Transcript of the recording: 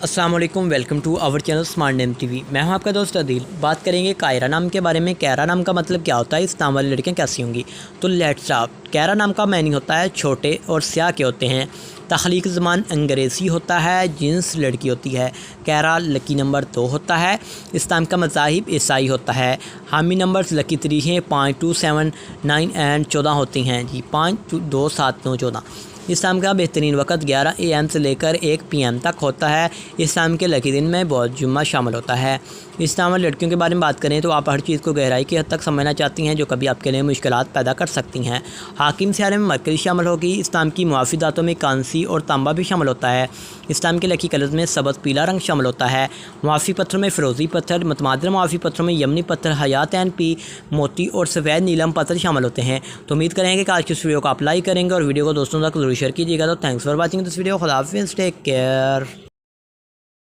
السلام علیکم، welcome to our channel smart name T V. میں ہوں آپ کا دوست عدیل۔ بات کریں گے کائرہ نام کے بارے میں۔ کائرہ نام کا مطلب کیا ہوتا ہے، اس نام والی لڑکیاں کیسی ہوں گی؟ تو لیٹس اسٹارٹ۔ کائرہ نام کا معنی ہوتا ہے چھوٹے اور سیاہ کے ہوتے ہیں۔ تخلیق زبان انگریزی ہوتا ہے، جنس لڑکی ہوتی ہے۔ کائرہ لکی نمبر 2 ہوتا ہے۔ اسلام کا مذاہب عیسائی ہوتا ہے۔ حامی نمبرز لکی 3 ہیں، 5 2 7 9 اینڈ 14 ہوتی ہیں جی، 5 2 7 9 14۔ اسلام کا بہترین وقت 11 AM سے لے کر 1 PM تک ہوتا ہے۔ اسلام کے لکی دن میں بدھ جمعہ شامل ہوتا ہے۔ اسلام والی لڑکیوں کے بارے میں بات کریں تو آپ ہر چیز کو گہرائی کی حد تک سمجھنا چاہتی ہیں جو کبھی آپ کے لیے مشکلات پیدا کر سکتی ہیں۔ حاکم سیارے میں مرکری شامل ہوگی۔ اسلام کی معافی دھاتوں میں کانسی اور تانبا بھی شامل ہوتا ہے۔ اسلام کے لکی کلرز میں سبز پیلا رنگ شامل ہوتا ہے۔ معافی پتھروں میں فیروزی پتھر، متبادل معافی پتھروں میں یمنی پتھر، حیاتین پی موتی اور سفید نیلم پتھر شامل ہوتے ہیں۔ تو امید کریں گے کہ آج کی اس ویڈیو کو آپ لائک کریں گے اور ویڈیو کو دوستوں تک ضرور شیئر کیجیے گا۔ تو thanks for watching this video. خدا حافظ، ٹیک کیئر۔